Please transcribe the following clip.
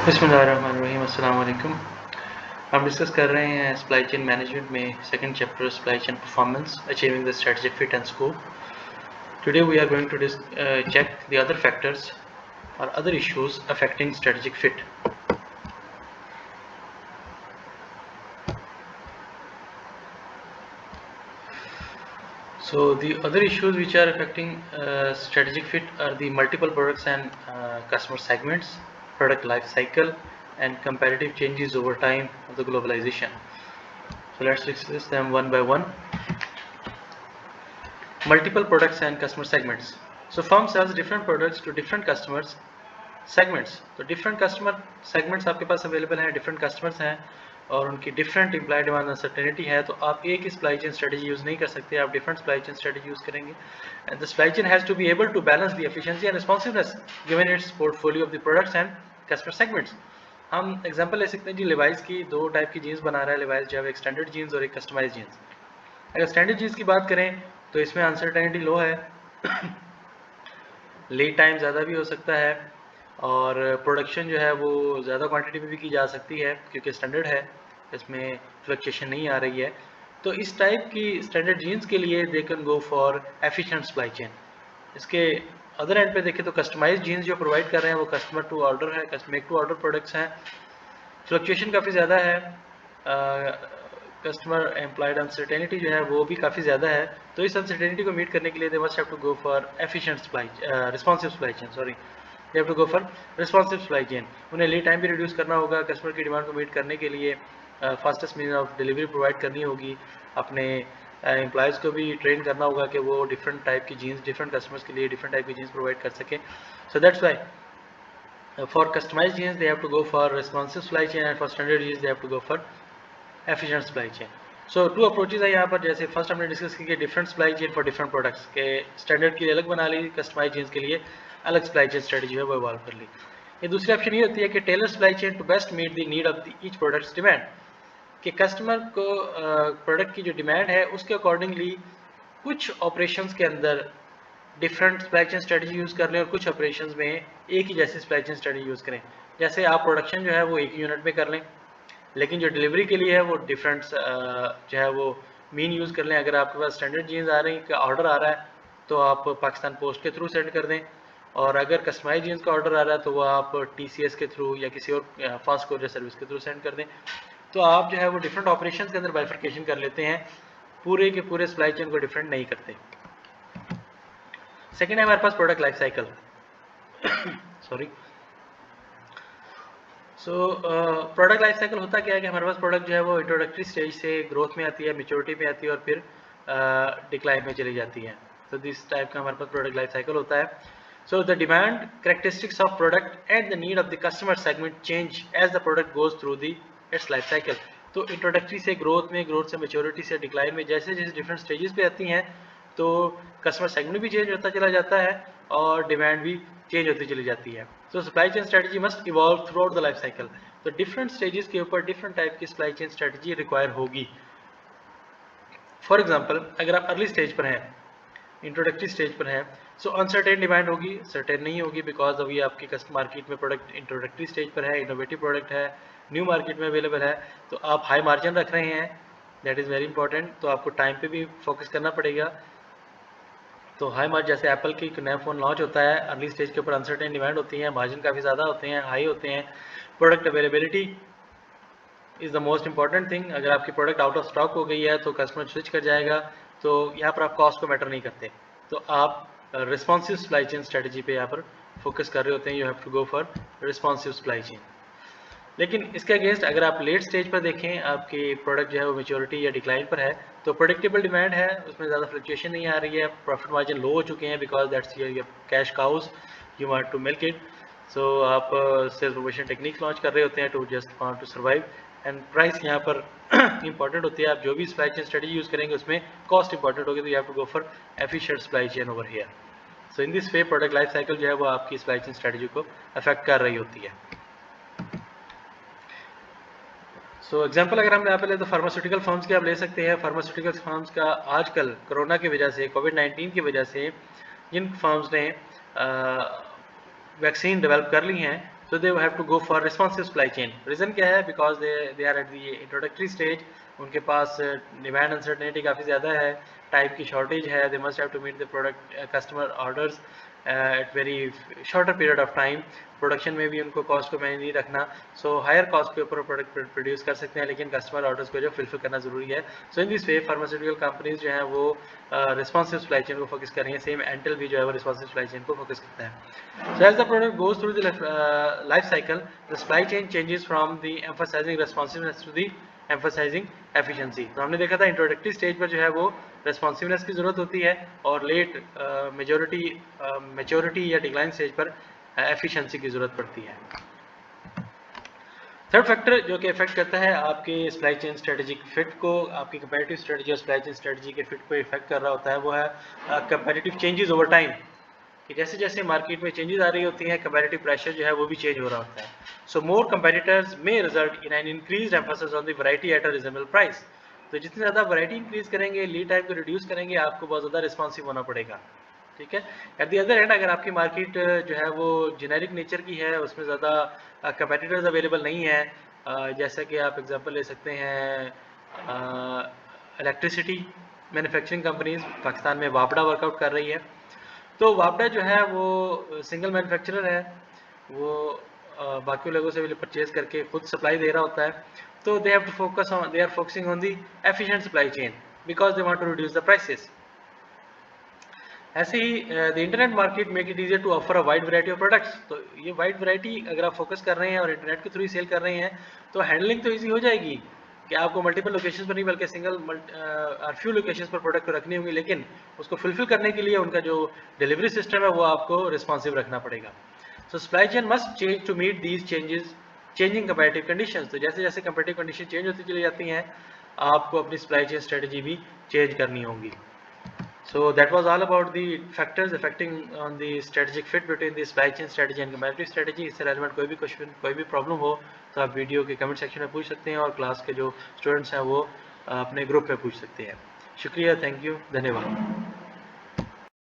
बिस्मिल्लाहिर्रहमानिर्रहीम, अस्सलाम वालेकुम। हम डिस्कस कर रहे हैं सप्लाई चेन मैनेजमेंट में second chapter supply chain performance achieving the strategic fit and scope. Today we are going to check the other factors or other issues affecting strategic fit. So the other issues which are affecting strategic fit are the multiple products and customer segments, product life cycle, and competitive changes over time of the globalization. So let's discuss them one by one. Multiple products and customer segments. So firm sells different products to different customers segments. तो different customer segments आपके पास available हैं, different customers हैं और उनकी different implied demand uncertainty है, तो आप एक ही supply chain strategy use नहीं कर सकते, आप different supply chain strategy use करेंगे. And the supply chain has to be able to balance the efficiency and responsiveness given its portfolio of the products and customer segments. हम example ले सकते हैं जी, Levi's की दो टाइप की jeans बना रहा है लिवाइस, जो है एक स्टैंडर्ड जीन्स और एक कस्टमाइज जीन्स. अगर स्टैंडर्ड जीन्स की बात करें तो इसमें अनसर्टेनिटी लो है, लीड टाइम ज़्यादा भी हो सकता है और प्रोडक्शन जो है वो ज़्यादा क्वांटिटी में भी की जा सकती है क्योंकि स्टैंडर्ड है, इसमें फ्लक्चुएशन नहीं आ रही है. तो इस टाइप की स्टैंडर्ड जीन्स के लिए they can go for efficient supply chain. इसके अदर एंड पे देखें तो कस्टमाइज जीन्स जो प्रोवाइड कर रहे हैं वो कस्टमर टू ऑर्डर है, मेक टू ऑर्डर प्रोडक्ट्स हैं, फ्लक्चुएशन काफ़ी ज़्यादा है, कस्टमर एम्प्लॉयड अनसर्टेनिटी जो है वो भी काफ़ी ज़्यादा है. तो इस अनसर्टेनिटी को मीट करने के लिए they must have to go for efficient supply responsive supply chain, they have to go for responsive supply chain. उन्हें लीड टाइम भी रिड्यूस करना होगा, कस्टमर की डिमांड को मीट करने के लिए fastest mean of delivery provide करनी होगी, अपने एम्प्लॉयज़ को भी ट्रेन करना होगा कि वो डिफरेंट टाइप की जीन्स डिफरेंट कस्टमर्स के लिए डिफरेंट टाइप की जीन्स प्रोवाइड कर सकें. So that's why for customized jeans they have to go for responsive supply chain and for standard jeans they have to go for efficient supply chain. So two approaches है यहाँ पर, जैसे first हमने discuss की different supply chain for different products के, standard के लिए अलग बना ली, कस्टमाइज जीन्स के लिए अलग सप्लाई चेन स्ट्रेटजी है वो इवॉल्व कर ली. ये दूसरी ऑप्शन ये होती है कि tailor supply chain to best meet the need of each products demand, कि कस्टमर को प्रोडक्ट की जो डिमांड है उसके अकॉर्डिंगली कुछ ऑपरेशंस के अंदर different supply chain strategy use कर लें और कुछ ऑपरेशंस में एक ही जैसी सप्लाई चेन स्ट्रेटजी यूज़ करें. जैसे आप प्रोडक्शन जो है वो एक ही यूनिट में कर लें, लेकिन जो डिलीवरी के लिए है वो डिफरेंट जो है वो मीन यूज़ कर लें. अगर आपके पास स्टैंडर्ड जीन्स आ रही का ऑर्डर आ रहा है तो आप पाकिस्तान पोस्ट के थ्रू सेंड कर दें, और अगर कस्टमाइज जीन्स का ऑर्डर आ रहा है तो वो आप TCS के थ्रू या किसी और फास्ट कोरियर सर्विस के थ्रू सेंड कर दें. तो आप जो है वो डिफरेंट ऑपरेशन के अंदर बाइफर्केशन कर लेते हैं, पूरे के पूरे सप्लाई चेन को डिफरेंट नहीं करते. सेकेंड है हमारे पास product life cycle. Sorry. So product life cycle होता क्या है कि हमारे पास प्रोडक्ट जो है वो इंट्रोडक्टरी स्टेज से ग्रोथ में आती है, मेच्योरिटी में आती है और फिर डिक्लाइन में चली जाती है. तो दिस टाइप का हमारे पास प्रोडक्ट लाइफ साइकिल होता है. So the demand characteristics of product and the need of the customer segment change as the product goes through the its life cycle. तो इंट्रोडक्टरी से ग्रोथ में, ग्रोथ से maturity से डिक्लाइन में, जैसे जैसे डिफरेंट स्टेजेस पे आती हैं तो कस्टमर सेगमेंट भी चेंज होता चला जाता है और डिमांड भी चेंज होती चली जाती है. तो supply chain strategy must evolve through out the life cycle. तो डिफरेंट स्टेजेस के ऊपर डिफरेंट टाइप की सप्लाई चेन स्ट्रेटजी रिक्वायर होगी. फॉर एग्जांपल, अगर आप अर्ली स्टेज पर हैं, इंट्रोडक्टरी स्टेज पर हैं, सो अनसर्टेन डिमांड होगी, सर्टेन नहीं होगी, बिकॉज अभी आपके कस्टमर मार्केट में प्रोडक्ट इंट्रोडक्टरी स्टेज पर है, इनोवेटिव प्रोडक्ट है, न्यू मार्केट में अवेलेबल है, तो आप हाई मार्जिन रख रहे हैं, दैट इज़ वेरी इंपॉर्टेंट. तो आपको टाइम पे भी फोकस करना पड़ेगा. तो हाई मार्जिन, जैसे एप्पल की नया फ़ोन लॉन्च होता है, अर्ली स्टेज के ऊपर अनसर्टेन डिमांड होती है, मार्जिन काफ़ी ज़्यादा होते हैं, हाई होते हैं. Product availability is the most important thing. अगर आपकी प्रोडक्ट आउट ऑफ स्टॉक हो गई है तो कस्टमर स्विच कर जाएगा, तो यहाँ पर आप कॉस्ट को मैटर नहीं करते, तो आप रिस्पॉन्सिव सप्लाई चेन स्ट्रेटजी पे यहाँ पर फोकस कर रहे होते हैं. You have to go for responsive supply chain. लेकिन इसके अगेंस्ट अगर आप लेट स्टेज पर देखें, आपकी प्रोडक्ट जो है वो मेच्योरिटी या डिक्लाइन पर है, तो प्रेडिक्टेबल डिमांड है, उसमें ज़्यादा फ्लक्चुएशन नहीं आ रही है, प्रॉफिट मार्जिन लो हो चुके हैं, because that's your cash cows, you want to milk it. So आप सेल्स प्रमोशन टेक्निक्स लॉन्च कर रहे होते हैं to just want to survive, and price यहाँ पर इंपॉर्टेंट होती है. आप जो भी सप्लाई चेन स्ट्रेटजी यूज़ करेंगे उसमें कॉस्ट इंपॉर्टेंट होगी, तो you have to go for efficient supply chain over here. So in this way product life cycle जो है वो आपकी सप्लाई चेन स्ट्रेटजी को अफेक्ट कर रही होती है. सो एग्जाम्पल अगर हम यहाँ पे ले तो फार्मास्यूटिकल फर्म्स के आप ले सकते हैं. फार्मास्यूटिकल फर्म्स का आजकल कोरोना की वजह से, कोविड-19 की वजह से जिन फर्म्स ने वैक्सीन डेवलप कर ली हैं, So they have to go for responsive supply chain. Reason क्या है? Because they are at the introductory stage. उनके पास demand uncertainty काफ़ी ज़्यादा है, टाइम की shortage है. They must have to meet the product customer orders at very shorter period of time. Production में भी उनको कॉस्ट को मैनेज नहीं रखना, सो हायर कॉस्ट के ऊपर प्रोडक्ट प्रोड्यूस कर सकते हैं, लेकिन कस्टमर ऑर्डर्स को जो फुलफिल करना जरूरी है. So in this way pharmaceutical companies जो हैं वो रिस्पॉन्सिव सप्लाई चेन को फोकस कर रही हैं. सेम एंटेल भी जो है वो रिस्पॉन्सिव सप्लाई चेन को फोकस करता है. So as the product goes through the life cycle, the supply chain changes from the emphasising responsiveness to the emphasising efficiency. तो हमने देखा था इंट्रोडक्टरी स्टेज पर जो है वो रिस्पॉन्सिवनेस की ज़रूरत होती है, और लेट मेच्योरिटी या डिक्लाइन स्टेज पर एफिशिएंसी की ज़रूरत पड़ती है. थर्ड फैक्टर जो कि इफेक्ट करता है आपके सप्लाई चेन स्ट्रेटेजिक फिट को, आपकी कंपैरेटिव स्ट्रेटजी और सप्लाई चेन स्ट्रेटजी के फिट को इफेक्ट कर रहा होता है, वो है कंपैरेटिव चेंजेस ओवर टाइम. कि जैसे जैसे मार्केट में चेंजेस आ रही होती हैं, कंपैरेटिव प्रेशर जो है वो भी चेंज हो रहा होता है. So more competitors may result in an increased emphasis on the variety at a reasonable price. तो जितनी ज़्यादा वैरायटी इंक्रीज करेंगे, लीड टाइम को रिड्यूस करेंगे, आपको बहुत ज़्यादा रिस्पॉन्सिव होना पड़ेगा. ठीक है. एट द अदर एंड, अगर आपकी मार्केट जो है वो जेनेरिक नेचर की है, उसमें ज़्यादा कंपेटिटर्स अवेलेबल नहीं है, जैसा कि आप एग्जांपल ले सकते हैं इलेक्ट्रिसिटी मैन्युफैक्चरिंग कंपनीज, पाकिस्तान में वापडा वर्कआउट कर रही है. तो वापडा जो है वो सिंगल मैन्युफैक्चरर है, वो बाकी लोगों से भी परचेज करके खुद सप्लाई दे रहा होता है. तो they have to focus on, they are focusing on the efficient supply chain because they want to reduce the prices. ऐसे ही the internet market make it easier to offer a wide variety of products. तो ये wide variety अगर आप focus कर रहे हैं और इंटरनेट के थ्रू सेल कर रहे हैं, तो हैंडलिंग तो ईजी हो जाएगी कि आपको मल्टीपल लोकेशंस पर नहीं बल्कि सिंगल और फ्यू लोकेशंस पर प्रोडक्ट को रखनी होंगी, लेकिन उसको फुलफिल करने के लिए उनका जो डिलीवरी सिस्टम है वो आपको रिस्पॉन्सिव रखना पड़ेगा. So supply chain must change to meet these changes changing competitive conditions. तो जैसे जैसे कंपेटिटिव कंडीशन चेंज होती चली जाती हैं, आपको अपनी सप्लाई चेन स्ट्रेटजी भी चेंज करनी होगी. So that was all about the factors affecting on the strategic fit between the supply chain strategy and competitive strategy. इससे relevant कोई भी क्वेश्चन, कोई भी प्रॉब्लम हो तो आप वीडियो के कमेंट सेक्शन में पूछ सकते हैं, और क्लास के जो स्टूडेंट्स हैं वो अपने ग्रुप में पूछ सकते हैं. शुक्रिया, थैंक यू, धन्यवाद.